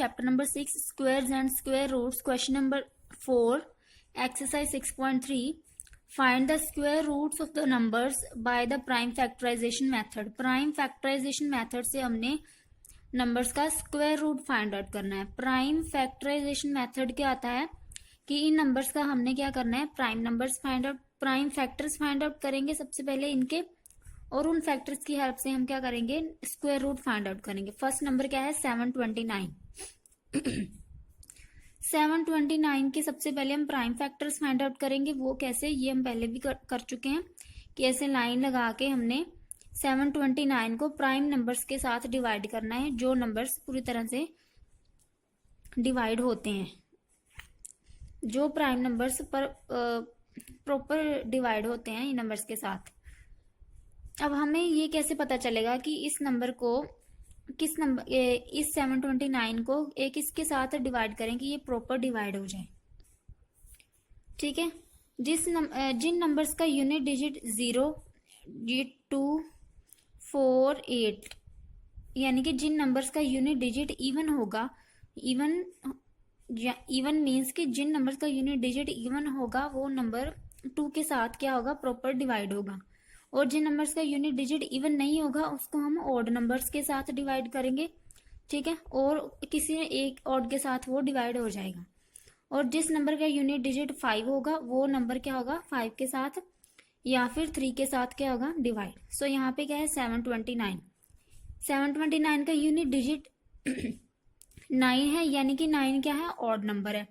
Chapter number 6 squares and square roots question number 4 exercise 6.3 find the square roots of the numbers by the prime factorisation method. Prime factorisation method से हमने numbers का square root find out करना है। Prime factorisation method क्या आता है कि इन numbers का हमने क्या करना है, prime numbers find out, prime factors find out करेंगे सबसे पहले इनके, और उन फैक्टर्स की हेल्प से हम क्या करेंगे, स्क्वायर रूट फाइंड आउट करेंगे। फर्स्ट नंबर क्या है 729। 729 के सबसे पहले हम प्राइम फैक्टर्स फाइंड आउट करेंगे। वो कैसे, ये हम पहले भी कर चुके हैं कि ऐसे लाइन लगा के हमने 729 को प्राइम नंबर्स के साथ डिवाइड करना है, जो नंबर्स पूरी तरह से डिवाइड होते हैं, जो प्राइम नंबर्स पर प्रॉपर डिवाइड होते हैं इन नंबर्स के साथ। अब हमें ये कैसे पता चलेगा कि इस नंबर को किस नंबर, इस 729 को एक इसके साथ डिवाइड करें कि ये प्रॉपर डिवाइड हो जाए। ठीक है, जिन नंबर्स का यूनिट डिजिट 0, 2, 4, 8, यानी कि जिन नंबर्स का यूनिट डिजिट इवन होगा, इवन मीन्स कि जिन नंबर्स का यूनिट डिजिट इवन होगा वो नंबर 2 के साथ क्या होगा, प्रॉपर डिवाइड होगा। और जिन नंबर्स का यूनिट डिजिट इवन नहीं होगा उसको हम ऑड नंबर्स के साथ डिवाइड करेंगे। ठीक है, और किसी एक ऑड के साथ वो डिवाइड हो जाएगा। और जिस नंबर का यूनिट डिजिट 5 होगा वो नंबर क्या होगा, 5 के साथ या फिर 3 के साथ क्या होगा, डिवाइड। सो यहाँ पे क्या है 729। 729 का यूनिट डिजिट 9 है, यानी कि 9 क्या है, ऑड नंबर है।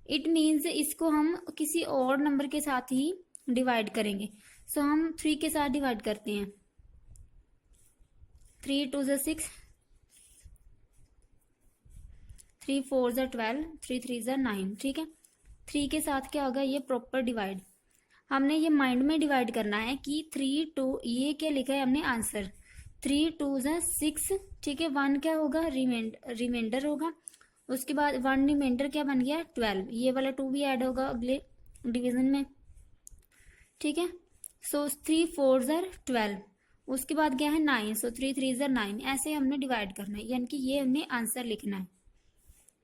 इट मीन्स इसको हम किसी और नंबर के साथ ही डिवाइड करेंगे। सो हम 3 के साथ डिवाइड करते हैं। 3 2 ज़ा 6, 3 4 ज़ा 12, 3 3 ज़ा 9। ठीक है, 3 के साथ क्या होगा, ये प्रॉपर डिवाइड। हमने ये माइंड में डिवाइड करना है कि 3 2, ये क्या लिखा है हमने आंसर, 3 2 ज़ा 6। ठीक है, 1 क्या होगा, रिमाइंडर होगा। उसके बाद 1 रिमाइंडर क्या बन गया, 12। ये वाला 2 भी ऐड होगा अगले डिवीजन में। ठीक है, सो 3 4 ज़ा 12। उसके बाद क्या है 9, सो 3 3 ज़ा 9। ऐसे हमने डिवाइड करना है, यानी कि ये हमने आंसर लिखना है।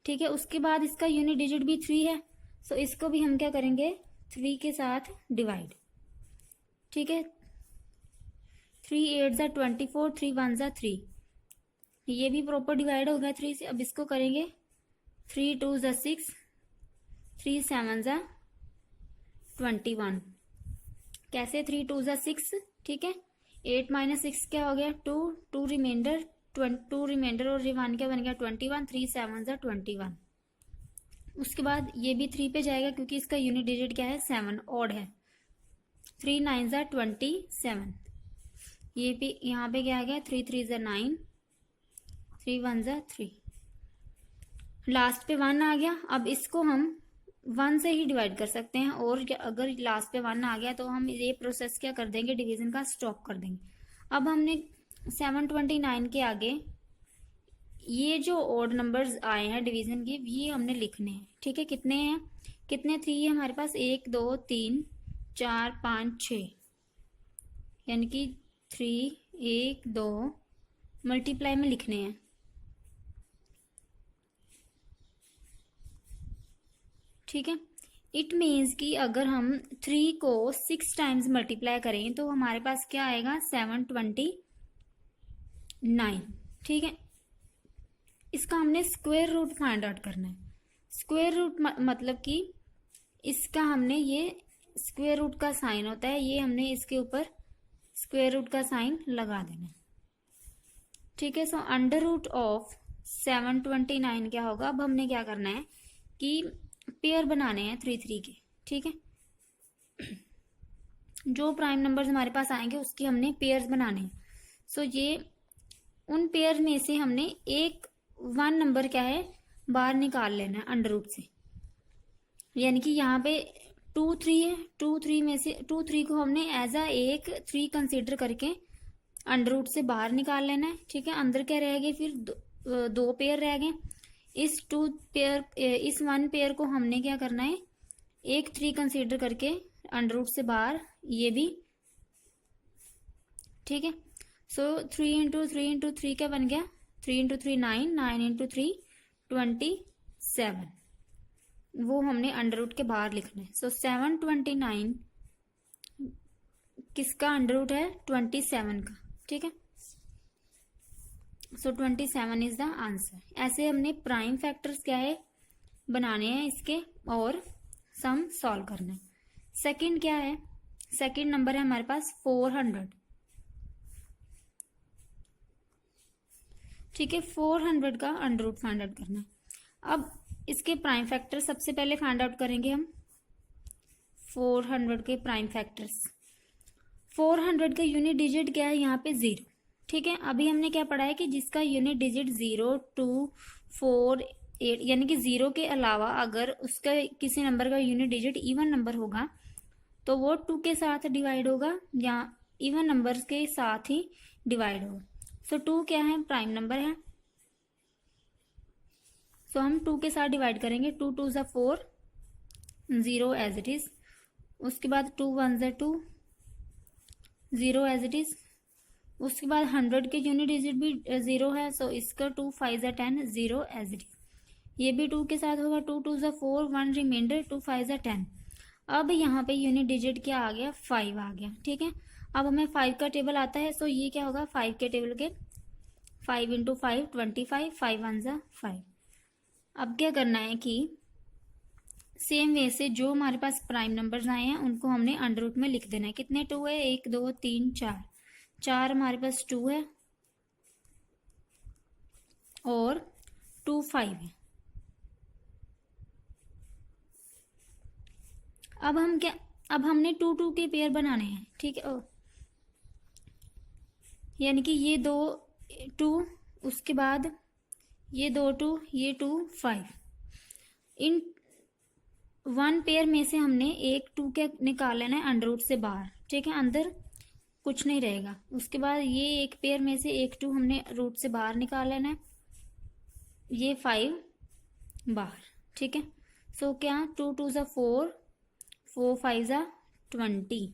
ठीक है, उसके बाद इसका यूनिट डिजिट भी 3 है, सो इसको भी हम क्या करेंगे, 3 के साथ डिवाइड। ठीक है, 3 8 ज़ा 24, 3 1 ज़ा 3, ये भी प्रॉपर डिवाइड हो गया 3 से। अब इसको करेंगे 3 2 ज़ा 6, 3 7 ज़ा 21। कैसे, 3 2 ज़ा 6। ठीक है, 8 - 6 क्या हो गया, 2, 2 रिमाइंडर, 2 रिमाइंडर और 1 क्या बन गया, 21। 3 7 ज़ा 21। उसके बाद ये भी 3 पे जाएगा क्योंकि इसका यूनिट डिजिट क्या है, 7, ऑड है। 3 9 ज़ा 27। ये भी यहाँ पे क्या आ गया, 3 3 ज़ा 9, 3 1 ज़ा 3। लास्ट पे 1 आ गया। अब इसको हम 1 से ही डिवाइड कर सकते हैं, और अगर लास्ट पे 1 आ गया तो हम ये प्रोसेस क्या कर देंगे, डिवीजन का स्टॉप कर देंगे। अब हमने 729 के आगे ये जो ऑड नंबर्स आए हैं डिवीजन के, ये हमने लिखने हैं। ठीक है, कितने हैं, कितने 3 है हमारे पास, 1 2 3 4 5 6, यानी कि 3 1 2 मल्टीप्लाई में लिखने हैं। ठीक है, इट मीन्स कि अगर हम 3 को 6 टाइम्स मल्टीप्लाई करें तो हमारे पास क्या आएगा, 729। ठीक है, इसका हमने स्क्वायर रूट फाइंड आउट करना है। स्क्वायर रूट मतलब कि इसका हमने, ये स्क्वायर रूट का साइन होता है, ये हमने इसके ऊपर स्क्वायर रूट का साइन लगा देना है। ठीक है, सो अंडर रूट ऑफ 729 क्या होगा। अब हमने क्या करना है कि पेयर बनाने हैं 3 3 के। ठीक है, जो प्राइम नंबर्स हमारे पास आएंगे उसके हमने पेयर्स बनाने हैं। सो ये उन पेयर में से हमने एक 1 नंबर क्या है, बाहर निकाल लेना है अंडर रूट से। यानी कि यहाँ पे 2 3 है, 2 3 में से 2 3 को हमने एज अ एक 3 कंसीडर करके अंडर रूट से बाहर निकाल लेना है। ठीक है, अंदर क्या रह गए, फिर 2 पेयर रह गए। इस 1 पेयर को हमने क्या करना है, एक 3 कंसीडर करके अंडर रूट से बाहर, ये भी। ठीक है, सो 3 × 3 × 3 क्या बन गया, 3 × 3 9, 9 × 3 27, वो हमने अंडर रूट के बाहर लिखना है। सो 729 किसका अंडर रूट है? 27 का, ठीक है। सो 27 इज द आंसर। ऐसे हमने प्राइम फैक्टर्स क्या है बनाने हैं इसके और सम सॉल्व करना है। सेकंड क्या है? सेकंड नंबर है हमारे पास 400, ठीक है। 400 का अंडर रूट फाइंड आउट करना है। अब इसके प्राइम फैक्टर सबसे पहले फाइंड आउट करेंगे हम। 400 के प्राइम फैक्टर्स, 400 का यूनिट डिजिट क्या है यहाँ पे? 0, ठीक है। अभी हमने क्या पढ़ा है कि जिसका यूनिट डिजिट 0, 2, 4, 8 यानी कि 0 के अलावा अगर उसका किसी नंबर का यूनिट डिजिट इवन नंबर होगा तो वो 2 के साथ डिवाइड होगा या इवन नंबर्स के साथ ही डिवाइड होगा। सो 2 क्या है? प्राइम नंबर है। सो हम 2 के साथ डिवाइड करेंगे। 2 2 ज़ा 4, 0 एज इट इज। उसके बाद 2 1 ज़ा 2, 0 एज इट इज। उसके बाद 100 के यूनिट डिजिट भी 0 है, सो इसका 2 5 ज़ा 10, 0 एज इट इज। ये भी 2 के साथ होगा। 2 2 ज़ा 4, 1 रिमाइंडर, 2 5 ज़ा 10। अब यहाँ पे यूनिट डिजिट क्या आ गया? 5 आ गया, ठीक है। अब हमें 5 का टेबल आता है, सो ये क्या होगा? 5 के टेबल के 5 इंटू 5 25, 5 1 ज़ा 5। अब क्या करना है कि सेम वे से जो हमारे पास प्राइम नंबर्स आए हैं उनको हमने अंडर रूट में लिख देना है। कितने 2 है? 1 2 3 4, 4 हमारे पास 2 है और 2 5 है। अब हम क्या, अब हमने 2 2 के पेयर बनाने हैं, ठीक है। यानी कि ये 2 2, उसके बाद ये 2 2, ये 2 5। इन 1 पेयर में से हमने एक 2 के निकाल लेना है अंडर रूट से बाहर, ठीक है। अंदर कुछ नहीं रहेगा। उसके बाद ये एक पेयर में से एक 2 हमने रूट से बाहर निकाल लेना है, ये 5 बाहर, ठीक है। सो क्या? 2 2 ज़ा 4, 4 5 ज़ा 20।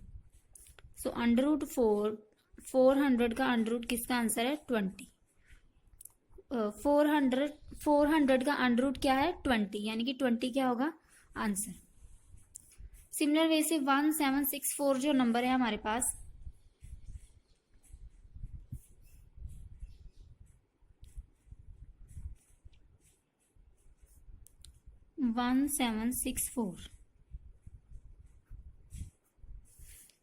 सो अंडर रूट 400 का अंडर रूट किसका आंसर है? 20। 400 का अंडर रूट क्या है? 20, यानी कि 20 क्या होगा? आंसर। सिमिलर वे से 1764 जो नंबर है हमारे पास, 1764,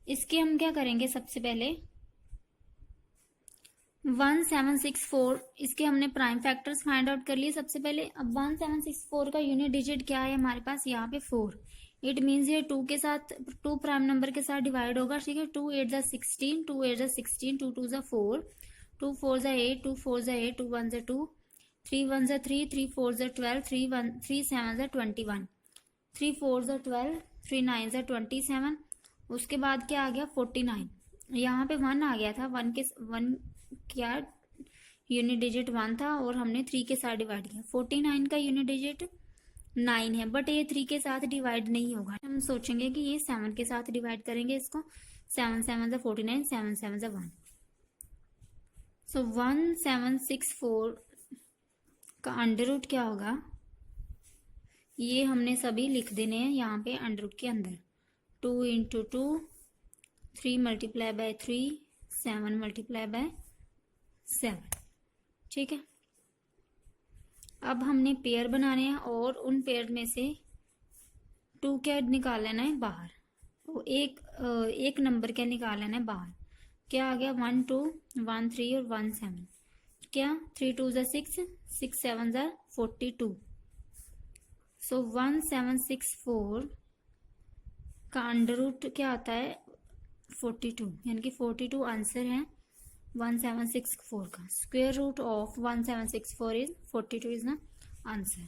इसके हम क्या करेंगे? सबसे पहले 1764 इसके हमने प्राइम फैक्टर्स फाइंड आउट कर लिए सबसे पहले। अब 1764 का यूनिट डिजिट क्या है हमारे पास? यहाँ पे 4। इट मीन्स ये 2 के साथ, 2 प्राइम नंबर के साथ डिवाइड होगा, ठीक है। 2 8 ज़ा 16, 2 8 ज़ा 16, 2 2 ज़ा 4, 2 4 ज़ा 8, 2 4 ज़ा 8, 2 1 ज़ा 2, 3 1 ज़ा 3, 3 4 ज़ा 12, 3 7 ज़ा 21, 3 4 ज़ा 12, 3 9 ज़ा 27। उसके बाद क्या आ गया? 49। यहाँ पे 1 आ गया था, 1 क्या यूनिट डिजिट 1 था और हमने 3 के साथ डिवाइड किया। 49 का यूनिट डिजिट 9 है, बट ये 3 के साथ डिवाइड नहीं होगा। हम सोचेंगे कि ये 7 के साथ डिवाइड करेंगे इसको। 7 7 ज़ा 49, 7 7 ज़ा 1। सो 1764 का अंडर रूट क्या होगा? ये हमने सभी लिख देने हैं यहाँ पे अंडर रूट के अंदर। 2 into 2, 3 multiply by 3, 7 multiply by 7, ठीक है। अब हमने पेयर बनाने हैं और उन पेयर में से 2 क्या निकाल लेना है बाहर, तो एक नंबर क्या निकाल लेना है बाहर। क्या आ गया? 1 2, 1 3 और 1 7। क्या? 3 2 ज़ा 6, 6 7 ज़ा 42। सो 1764 का अंडर रूट क्या आता है? 42, यानी कि 42 आंसर है 1764 का। Square root of 1764 is 42 is ना आंसर।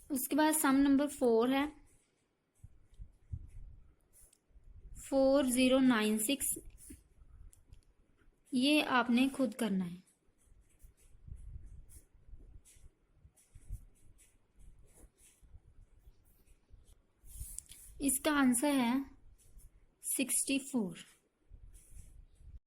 उसके बाद सम नंबर 4 है 4096। ये आपने खुद करना है। इसका आंसर है 64।